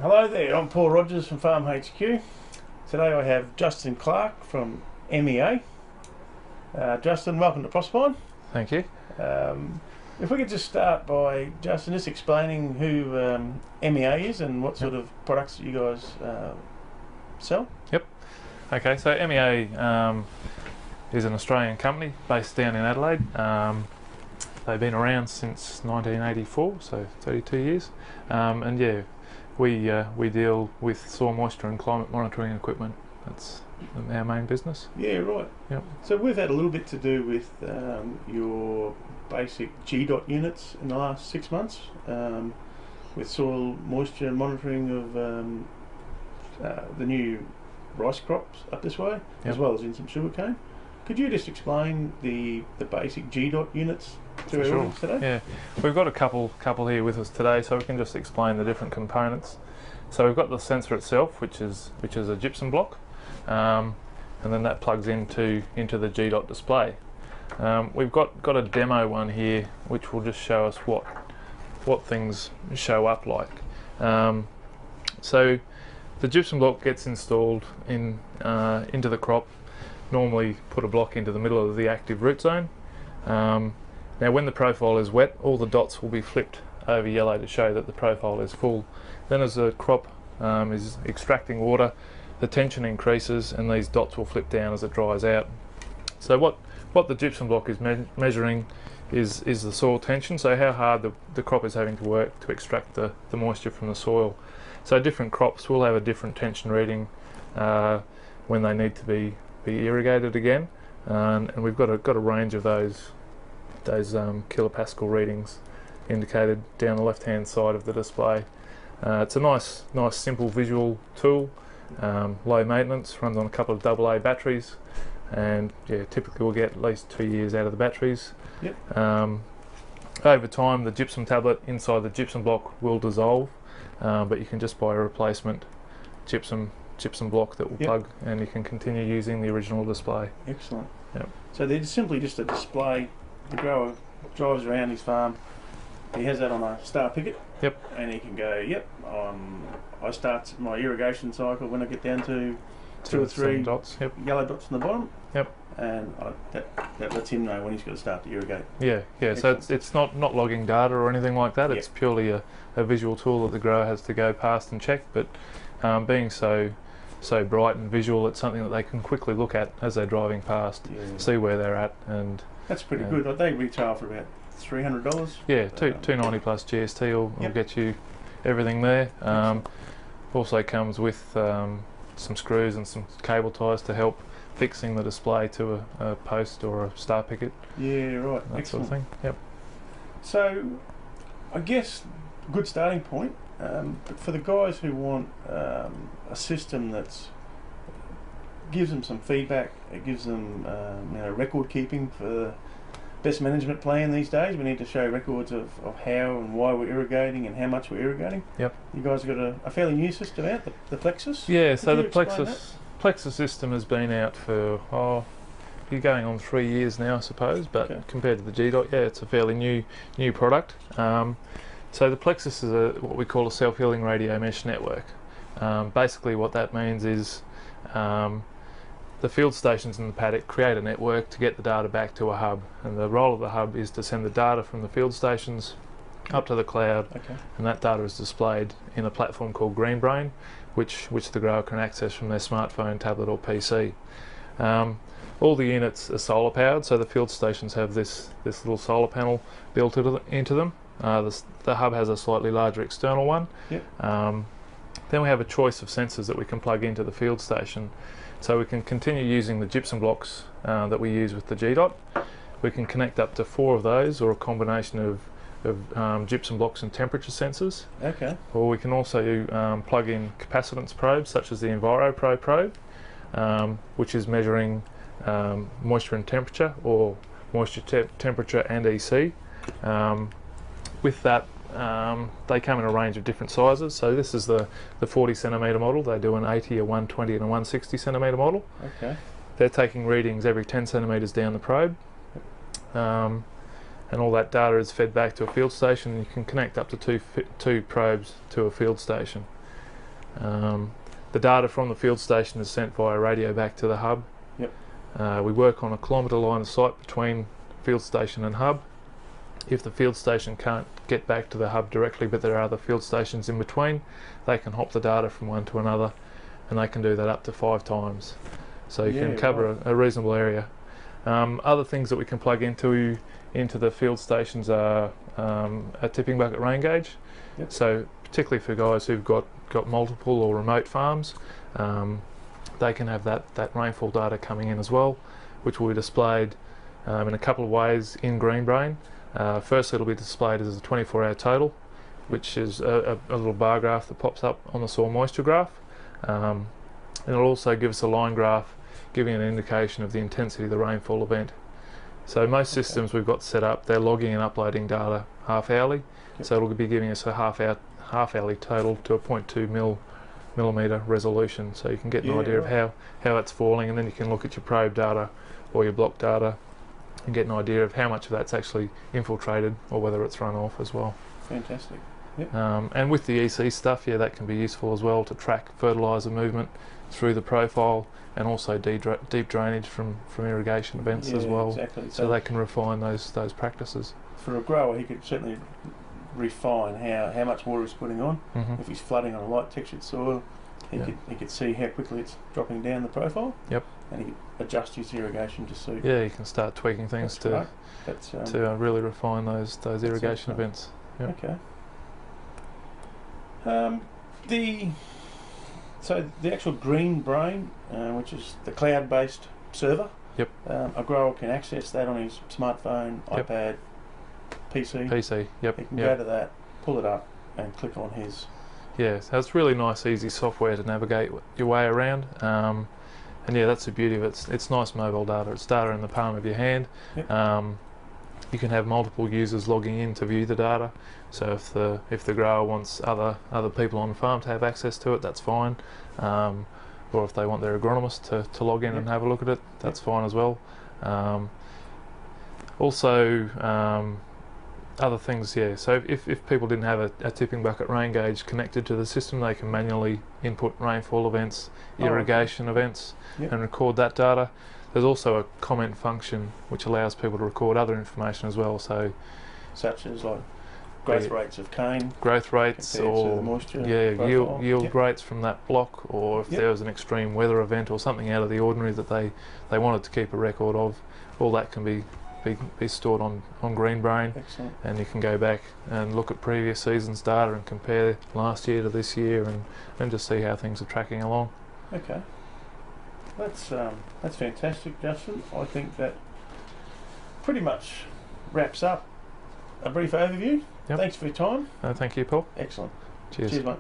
Hello there, I'm Paul Rogers from Farm HQ. Today I have Justin Clark from MEA. Justin, welcome to Prospine. Thank you. If we could just start by, Justin, just explaining who MEA is and what sort of products that you guys sell. Yep. Okay, so MEA is an Australian company based down in Adelaide. They've been around since 1984, so 32 years. And yeah, we deal with soil moisture and climate monitoring equipment. That's our main business. Yeah, right. Yep. So we've had a little bit to do with your basic GDOT units in the last 6 months, with soil moisture monitoring of the new rice crops up this way, Yep. as well as in some sugarcane. Could you just explain the basic GDOT units to our Sure. audience today? Yeah, we've got a couple here with us today, so we can just explain the different components. So we've got the sensor itself, which is a gypsum block, and then that plugs into the GDOT display. We've got a demo one here, which will just show us what things show up like. So the gypsum block gets installed into the crop. Normally put a block into the middle of the active root zone. Now when the profile is wet, all the dots will be flipped over yellow to show that the profile is full. Then as the crop is extracting water, the tension increases and these dots will flip down as it dries out. So what the gypsum block is measuring is the soil tension, so how hard the crop is having to work to extract the moisture from the soil. So different crops will have a different tension reading when they need to be irrigated again, and we've got a range of those kilopascal readings indicated down the left hand side of the display. It's a nice simple visual tool, low maintenance, runs on a couple of AA batteries, and yeah, typically we'll get at least 2 years out of the batteries. Yep. Over time the gypsum tablet inside the gypsum block will dissolve, but you can just buy a replacement gypsum block that will Yep. plug, and you can continue using the original display. Excellent. Yep. So they're simply just a display. The grower drives around his farm. He has that on a star picket. Yep. And he can go, yep, I start my irrigation cycle when I get down to two or three Some dots. Yep. yellow dots on the bottom. Yep. And that lets him know when he's got to start to irrigate. Yeah. So it's not logging data or anything like that. Yep. It's purely a visual tool that the grower has to go past and check. But being so bright and visual, it's something that they can quickly look at as they're driving past, see where they're at, and that's pretty good. Like, they retail for about $300. yeah, $290 plus GST will Yep. get you everything there. Also comes with some screws and some cable ties to help fixing the display to a post or a star picket. Yeah, right. That Excellent. sort of thing. Yep. So, I guess good starting point. But for the guys who want a system that's gives them some feedback, it gives them record keeping for the best management plan these days. We need to show records of how and why we're irrigating and how much we're irrigating. Yep. You guys have got a fairly new system out, the Plexus. Yeah. So Could the you explain Plexus system has been out for you're going on 3 years now, I suppose. But Okay. compared to the GDOT, yeah, it's a fairly new product. So the Plexus is what we call a self-healing radio mesh network. Basically what that means is the field stations in the paddock create a network to get the data back to a hub, and the role of the hub is to send the data from the field stations up to the cloud, Okay. and that data is displayed in a platform called GreenBrain, which the grower can access from their smartphone, tablet or PC. All the units are solar powered, so the field stations have this little solar panel built into them. The hub has a slightly larger external one. Yep. Then we have a choice of sensors that we can plug into the field station, so we can continue using the gypsum blocks that we use with the GDOT. We can connect up to 4 of those, or a combination of gypsum blocks and temperature sensors. Okay. Or we can also plug in capacitance probes, such as the EnviroPro probe, which is measuring moisture and temperature, or moisture, temperature and EC. With that, they come in a range of different sizes. So this is the 40 centimetre model. They do an 80, a 120 and a 160 centimetre model. Okay. They're taking readings every 10 centimetres down the probe. And all that data is fed back to a field station, and you can connect up to two probes to a field station. The data from the field station is sent via radio back to the hub. Yep. We work on a kilometre line of sight between field station and hub. If the field station can't get back to the hub directly, but there are other field stations in between, they can hop the data from one to another, and they can do that up to 5 times. So you can cover a reasonable area. Other things that we can plug into the field stations are a tipping bucket rain gauge. Yep. So particularly for guys who've got multiple or remote farms, they can have that rainfall data coming in as well, which will be displayed in a couple of ways in GreenBrain. Firstly, it'll be displayed as a 24-hour total, which is a little bar graph that pops up on the soil moisture graph. And it'll also give us a line graph giving an indication of the intensity of the rainfall event. So most systems we've got set up, they're logging and uploading data half-hourly. Yep. So it'll be giving us a half-hourly total to a 0.2 millimetre resolution, so you can get an idea of how it's falling, and then you can look at your probe data or your block data and get an idea of how much of that's actually infiltrated or whether it's run off as well. Fantastic. Yep. And with the EC stuff, that can be useful as well to track fertiliser movement through the profile, and also deep drainage from irrigation events as well. Exactly. So they can refine those practices. For a grower, he could certainly refine how much water he's putting on. Mm-hmm. If he's flooding on a light textured soil, he could see how quickly it's dropping down the profile. Yep. And he could adjust his irrigation to suit. Yeah, you can start tweaking things to really refine those irrigation events. Yep. Okay. So the actual GreenBrain, which is the cloud-based server. Yep. A grower can access that on his smartphone, iPad, PC. Yep. He can go to that, pull it up, and click on his. Yeah, so it's really nice, easy software to navigate your way around. And that's the beauty of it. It's nice mobile data. It's data in the palm of your hand. Yep. You can have multiple users logging in to view the data. So if the grower wants other people on the farm to have access to it, that's fine. Or if they want their agronomist to log in and have a look at it, that's fine as well. Also, other things, so if people didn't have a tipping bucket rain gauge connected to the system, they can manually input rainfall events, irrigation events, and record that data. There's also a comment function which allows people to record other information as well, so such as like growth rates of cane, growth rates, or the moisture yield rates from that block, or if there was an extreme weather event or something out of the ordinary that they wanted to keep a record of. All that can be stored on GreenBrain. Excellent. And you can go back and look at previous seasons data and compare last year to this year and just see how things are tracking along. Okay. That's fantastic, Justin. I think that pretty much wraps up a brief overview. Yep. Thanks for your time. Thank you, Paul. Excellent. Cheers. Cheers, mate.